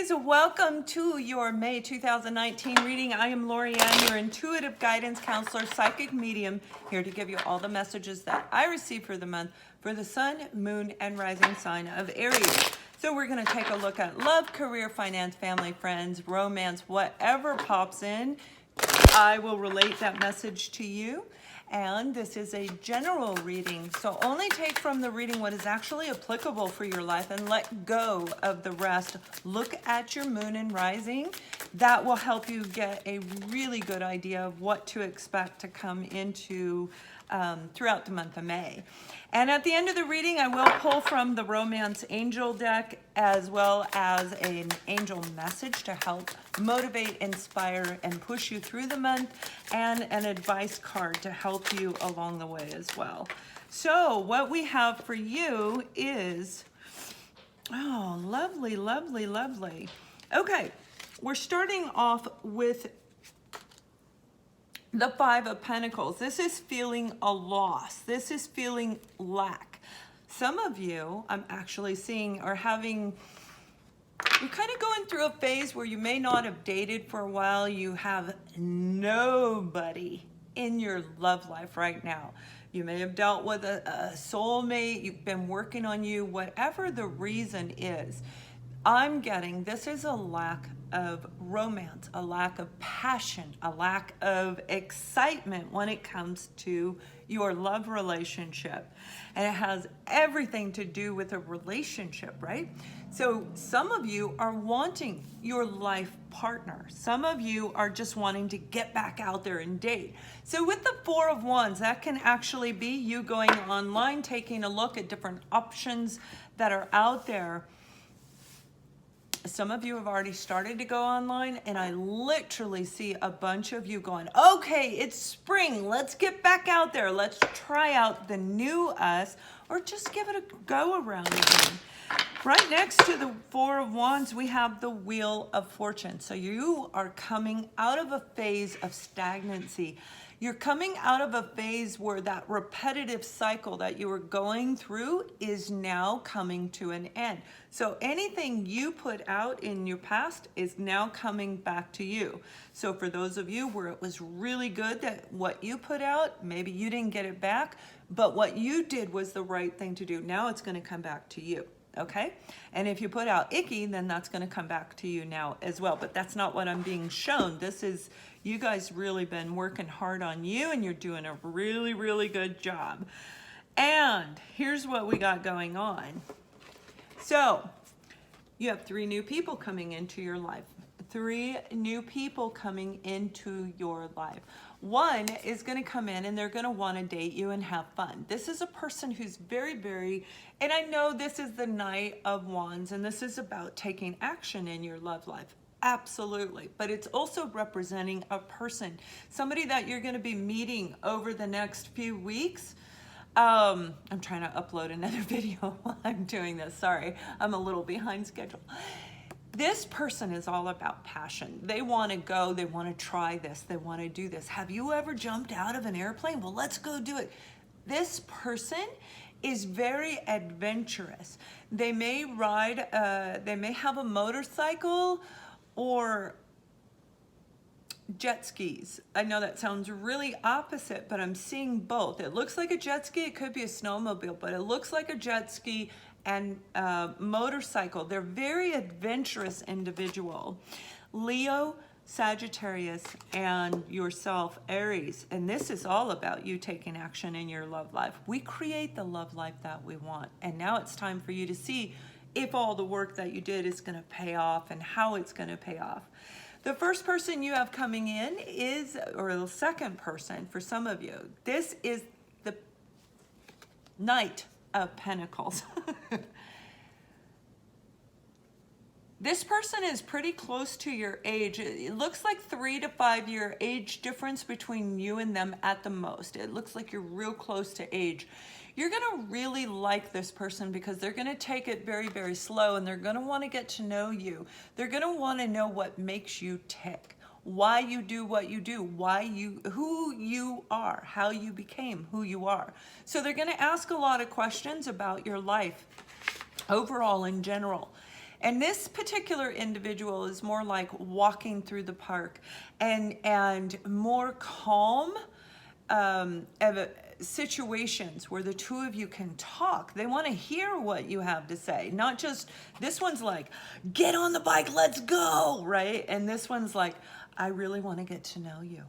Aries, welcome to your May 2019 reading. I am Lorianne, your intuitive guidance counselor, psychic medium, here to give you all the messages that I receive for the month for the sun, moon, and rising sign of Aries. So we're going to take a look at love, career, finance, family, friends, romance, whatever pops in. I will relate that message to you. And this is a general reading, so only take from the reading what is actually applicable for your life and let go of the rest. Look at your moon and rising. That will help you get a really good idea of what to expect to come into throughout the month of May. And at the end of the reading, I will pull from the Romance Angel deck as well as an angel message to help motivate, inspire, and push you through the month, and an advice card to help you along the way as well. So what we have for you is, oh, lovely, lovely, lovely. Okay, we're starting off with the Five of Pentacles. This is feeling a loss. This is feeling lack. Some of you, I'm actually seeing, are having, you're kind of going through a phase where you may not have dated for a while. You have nobody in your love life right now. You may have dealt with a soulmate. You've been working on you. Whatever the reason is, I'm getting this is a lack of romance, a lack of passion, a lack of excitement when it comes to your love relationship. And it has everything to do with a relationship, right? So some of you are wanting your life partner. Some of you are just wanting to get back out there and date. So with the Four of Wands, that can actually be you going online, taking a look at different options that are out there. Some of you have already started to go online, and I literally see a bunch of you going, okay, it's spring. Let's get back out there. Let's try out the new us, or just give it a go around again. Right next to the Four of Wands, we have the Wheel of Fortune. So you are coming out of a phase of stagnancy. You're coming out of a phase where that repetitive cycle that you were going through is now coming to an end. So anything you put out in your past is now coming back to you. So for those of you where it was really good that what you put out, maybe you didn't get it back, but what you did was the right thing to do. Now it's going to come back to you. Okay? And if you put out icky, then that's going to come back to you now as well. But that's not what I'm being shown. This is, you guys really been working hard on you, and you're doing a really, really good job. And here's what we got going on. So you have 3 new people coming into your life. 3 new people coming into your life. One is going to come in and they're going to want to date you and have fun. This is a person who's very, very, and I know this is the Knight of Wands, and this is about taking action in your love life. Absolutely. But it's also representing a person, somebody that you're going to be meeting over the next few weeks. I'm trying to upload another video while I'm doing this. Sorry, I'm a little behind schedule. This person is all about passion. They want to go, they want to try this, they want to do this. Have you ever jumped out of an airplane? Well, let's go do it. This person is very adventurous. They may ride, they may have a motorcycle or jet skis. I know that sounds really opposite, but I'm seeing both. It looks like a jet ski, it could be a snowmobile, but it looks like a jet ski and motorcycle. They're very adventurous individual. Leo, Sagittarius, and yourself, Aries. And this is all about you taking action in your love life. We create the love life that we want. And now it's time for you to see if all the work that you did is going to pay off and how it's going to pay off. The first person you have coming in is, or the second person for some of you, this is the Knight of Pentacles. This person is pretty close to your age. It looks like 3 to 5 year age difference between you and them at the most. It looks like you're real close to age. You're going to really like this person because they're going to take it very, very slow, and they're going to want to get to know you. They're going to want to know what makes you tick, why you do what you do, who you are, how you became who you are. So they're going to ask a lot of questions about your life overall in general. And this particular individual is more like walking through the park and more calm situations where the two of you can talk. They want to hear what you have to say, not just, this one's like, get on the bike, let's go, right? And this one's like, I really want to get to know you.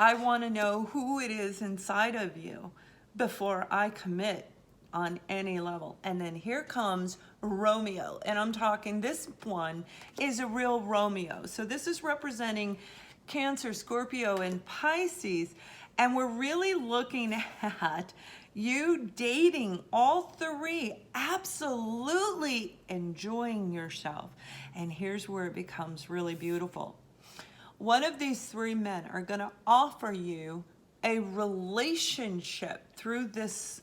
I want to know who it is inside of you before I commit on any level. And then here comes Romeo, and I'm talking, this one is a real Romeo. So this is representing Cancer, Scorpio, and Pisces, and we're really looking at you dating all three, absolutely enjoying yourself. And here's where it becomes really beautiful. One of these three men are going to offer you a relationship through this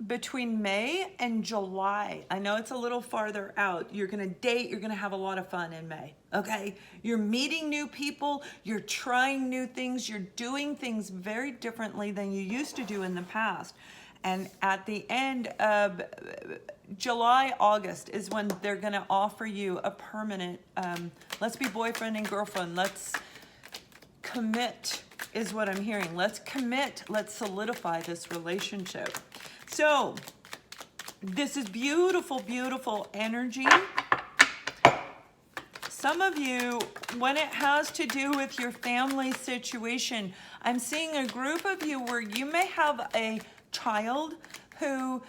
between May and July. I know it's a little farther out. You're going to date, you're going to have a lot of fun in May, okay? You're meeting new people, you're trying new things, you're doing things very differently than you used to do in the past. And at the end of July, August is when they're going to offer you a permanent, let's be boyfriend and girlfriend, let's commit is what I'm hearing. Let's commit, let's solidify this relationship. So this is beautiful, beautiful energy. Some of you, when it has to do with your family situation, I'm seeing a group of you where you may have a child who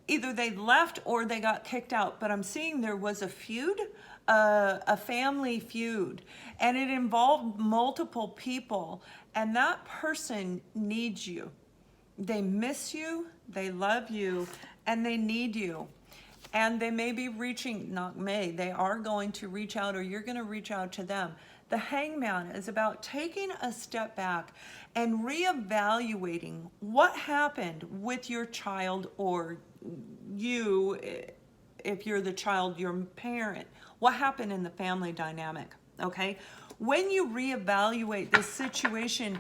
either they left or they got kicked out, but I'm seeing there was a feud, a family feud, and it involved multiple people, and that person needs you. They miss you, they love you, and they need you. And they may be reaching, they are going to reach out, or you're going to reach out to them. The Hangman is about taking a step back and reevaluating what happened with your child, or you, if you're the child, your parent. What happened in the family dynamic, okay? When you reevaluate this situation,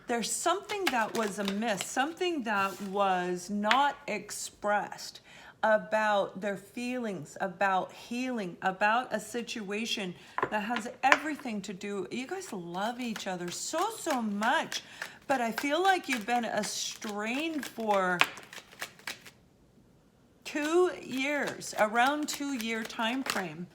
there's something that was amiss, something that was not expressed about their feelings, about healing, about a situation that has everything to do. You guys love each other so, so much, but I feel like you've been estranged for 2 years, around 2-year time frame.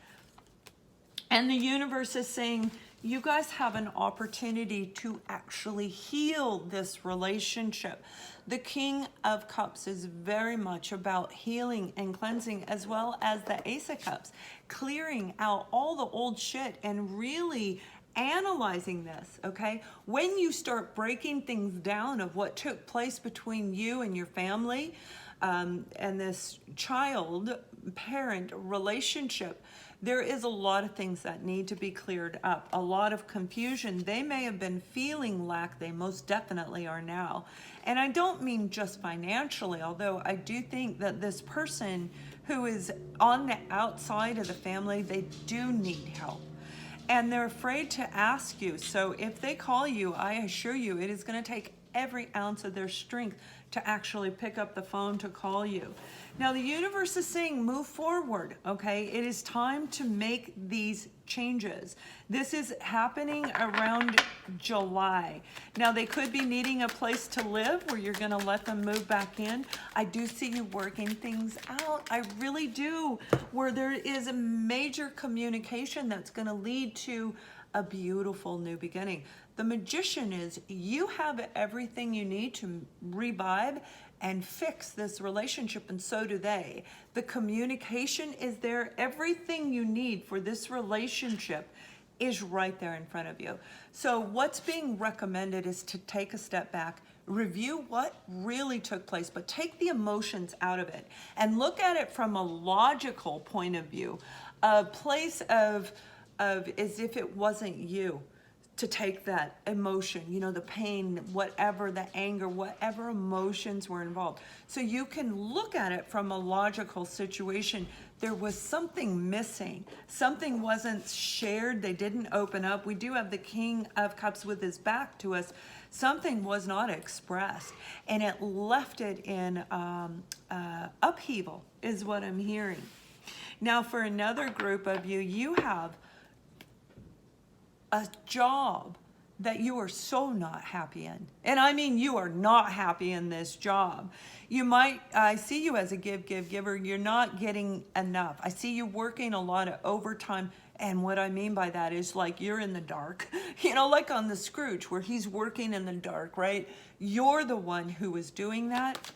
And the universe is saying, you guys have an opportunity to actually heal this relationship. The King of Cups is very much about healing and cleansing, as well as the Ace of Cups, clearing out all the old shit and really analyzing this, okay? When you start breaking things down of what took place between you and your family, and this child-parent relationship, there is a lot of things that need to be cleared up, a lot of confusion. They may have been feeling lack, they most definitely are now. And I don't mean just financially, although I do think that this person who is on the outside of the family, they do need help. And they're afraid to ask you. So if they call you, I assure you, it is going to take every ounce of their strength to actually pick up the phone to call you. Now the universe is saying move forward, okay? It is time to make these changes. This is happening around July. Now they could be needing a place to live where you're gonna let them move back in. I do see you working things out. I really do, where there is a major communication that's gonna lead to a beautiful new beginning. The Magician is, you have everything you need to revive and fix this relationship, and so do they. The communication is there. Everything you need for this relationship is right there in front of you. So what's being recommended is to take a step back, review what really took place, but take the emotions out of it and look at it from a logical point of view, a place of as if it wasn't you. To take that emotion, you know, the pain, whatever, the anger, whatever emotions were involved. So you can look at it from a logical situation. There was something missing. Something wasn't shared. They didn't open up. We do have the King of Cups with his back to us. Something was not expressed, and it left it in upheaval, is what I'm hearing. Now for another group of you, you have a job that you are so not happy in. And I mean, you are not happy in this job. You might, I see you as a giver. You're not getting enough. I see you working a lot of overtime. And what I mean by that is like you're in the dark, you know, like on the Scrooge where he's working in the dark, right? You're the one who is doing that.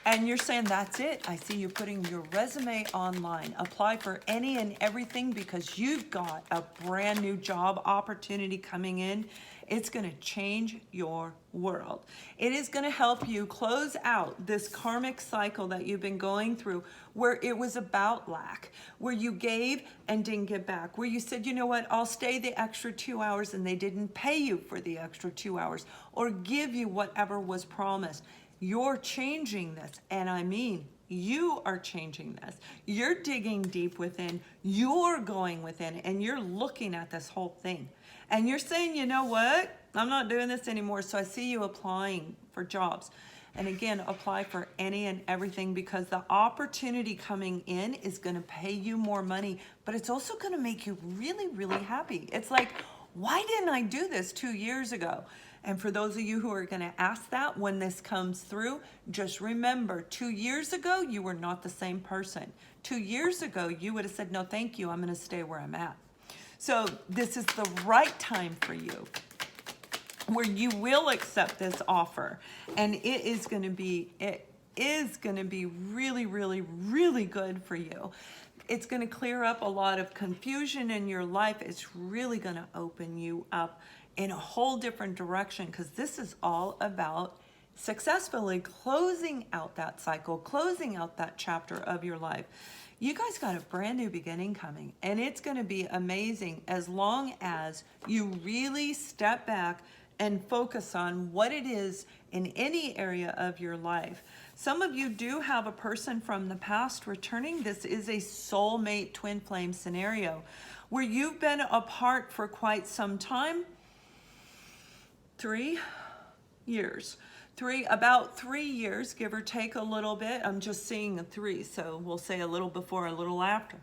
And you're saying, that's it. I see you putting your resume online. Apply for any and everything because you've got a brand new job opportunity coming in. It's going to change your world. It is going to help you close out this karmic cycle that you've been going through where it was about lack, where you gave and didn't get back, where you said, you know what, I'll stay the extra 2 hours and they didn't pay you for the extra 2 hours or give you whatever was promised. You're changing this, and I mean, you are changing this. You're digging deep within, you're going within, and you're looking at this whole thing. And you're saying, you know what? I'm not doing this anymore. So I see you applying for jobs. And again, apply for any and everything because the opportunity coming in is going to pay you more money, but it's also going to make you really, really happy. It's like, why didn't I do this 2 years ago? And for those of you who are going to ask that when this comes through, just remember 2 years ago, you were not the same person. 2 years ago, you would have said, no, thank you. I'm going to stay where I'm at. So this is the right time for you where you will accept this offer. And it is going to be really, really, really good for you. It's going to clear up a lot of confusion in your life. It's really going to open you up in a whole different direction because this is all about successfully closing out that cycle, closing out that chapter of your life. You guys got a brand new beginning coming, and it's going to be amazing as long as you really step back and focus on what it is in any area of your life. Some of you do have a person from the past returning. This is a soulmate twin flame scenario where you've been apart for quite some time. 3 years. About 3 years, give or take a little bit. I'm just seeing a 3, so we'll say a little before, a little after.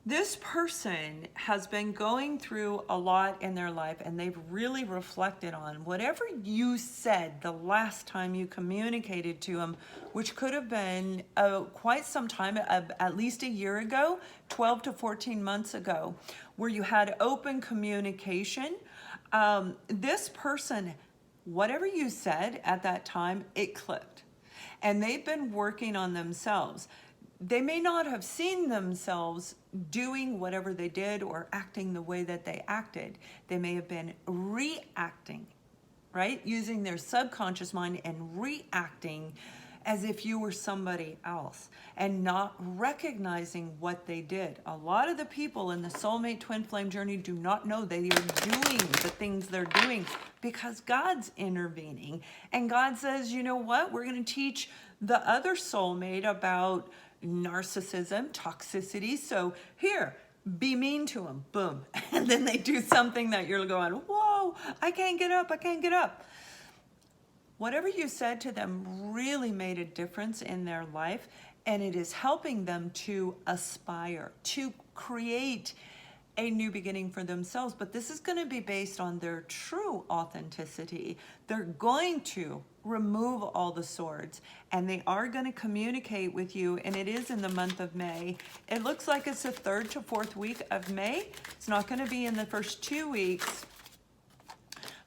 This person has been going through a lot in their life, and they've really reflected on whatever you said the last time you communicated to them, which could have been quite some time, at least a year ago, 12 to 14 months ago, where you had open communication. This person, whatever you said at that time, it clicked. And they've been working on themselves. They may not have seen themselves doing whatever they did or acting the way that they acted. They may have been reacting, right? Using their subconscious mind and reacting as if you were somebody else and not recognizing what they did. A lot of the people in the soulmate twin flame journey do not know they are doing the things they're doing because God's intervening. And God says, you know what? We're going to teach the other soulmate about narcissism, toxicity. So here, be mean to them. Boom. And then they do something that you're going, whoa, I can't get up. I can't get up. Whatever you said to them really made a difference in their life, and it is helping them to aspire, to create a new beginning for themselves. But this is going to be based on their true authenticity. They're going to remove all the swords, and they are going to communicate with you, and it is in the month of May. It looks like it's the 3rd to 4th week of May. It's not going to be in the first 2 weeks.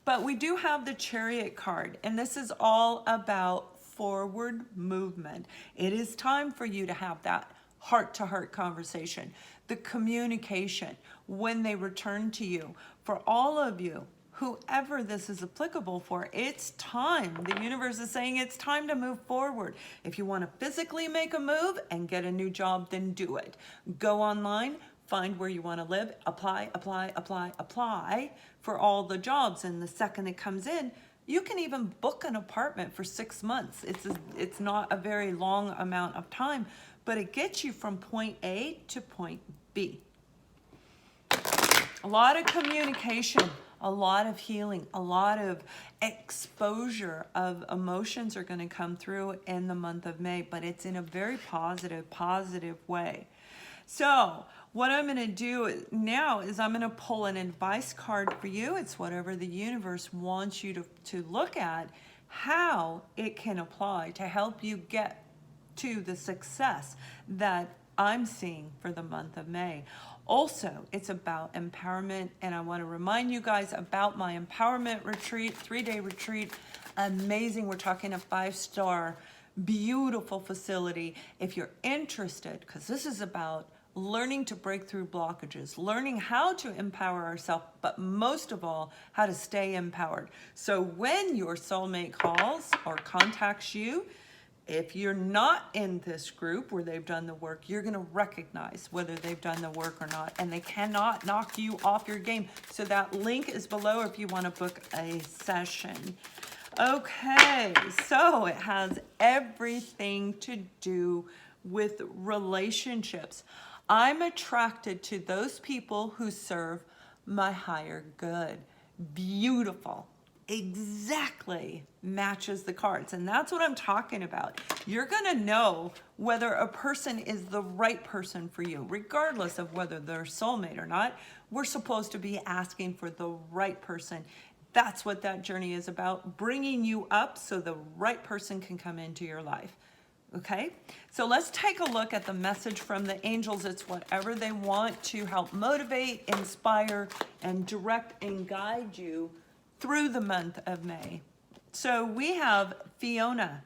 But we do have the Chariot card, and this is all about forward movement. It is time for you to have that heart-to-heart conversation, the communication when they return to you. For all of you, whoever this is applicable for, it's time. The universe is saying it's time to move forward. If you want to physically make a move and get a new job, then do it. Go online, find where you want to live, apply, apply, apply, apply for all the jobs. And the second it comes in, you can even book an apartment for 6 months. It's not a very long amount of time, but it gets you from point A to point B. A lot of communication, a lot of healing, a lot of exposure of emotions are going to come through in the month of May, but it's in a very positive way. So what I'm going to do now is I'm going to pull an advice card for you. It's whatever the universe wants you to look at, how it can apply to help you get to the success that I'm seeing for the month of May. Also, it's about empowerment, and I want to remind you guys about my empowerment retreat, 3-day retreat. Amazing. We're talking a 5-star, beautiful facility. If you're interested, because this is about learning to break through blockages, learning how to empower ourselves, but most of all, how to stay empowered. So when your soulmate calls or contacts you, if you're not in this group where they've done the work, you're going to recognize whether they've done the work or not, and they cannot knock you off your game. So that link is below if you want to book a session. Okay, so it has everything to do with relationships. I'm attracted to those people who serve my higher good. Beautiful. Exactly matches the cards. And that's what I'm talking about. You're going to know whether a person is the right person for you, regardless of whether they're soulmate or not. We're supposed to be asking for the right person. That's what that journey is about, bringing you up so the right person can come into your life. Okay, so let's take a look at the message from the angels. It's whatever they want to help motivate, inspire, and direct and guide you through the month of May. So we have Fiona.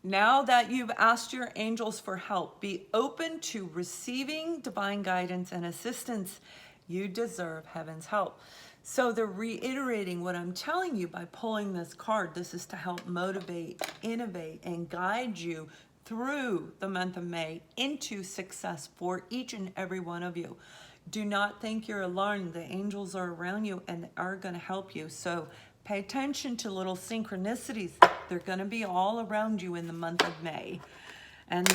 Now that you've asked your angels for help, be open to receiving divine guidance and assistance. You deserve heaven's help. So they're reiterating what I'm telling you by pulling this card. This is to help motivate, innovate, and guide you through the month of May into success for each and every one of you. Do not think you're alone. The angels are around you and are going to help you. So pay attention to little synchronicities. They're going to be all around you in the month of May. And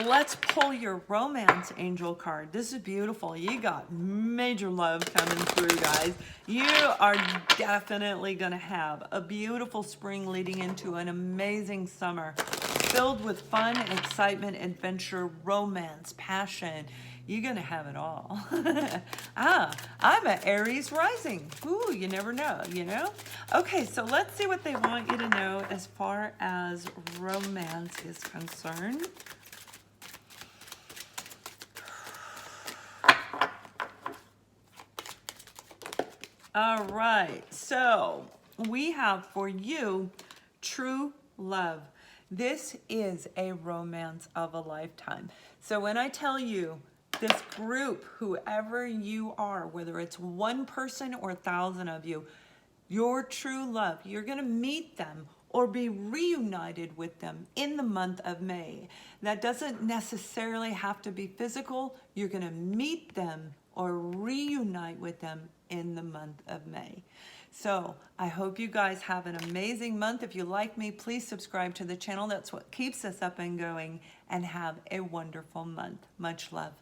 let's pull your romance angel card. This is beautiful. You got major love coming through, guys. You are definitely going to have a beautiful spring leading into an amazing summer filled with fun, excitement, adventure, romance, passion. You're going to have it all. I'm an Aries rising. Ooh, you never know, you know? Okay, so let's see what they want you to know as far as romance is concerned. All right, so we have for you true love. This is a romance of a lifetime. So when I tell you this group, whoever you are, whether it's one person or 1,000 of you, your true love, you're going to meet them or be reunited with them in the month of May. That doesn't necessarily have to be physical. You're going to meet them or reunite with them in the month of May. So I hope you guys have an amazing month. If you like me, please subscribe to the channel. That's what keeps us up and going, and have a wonderful month. Much love.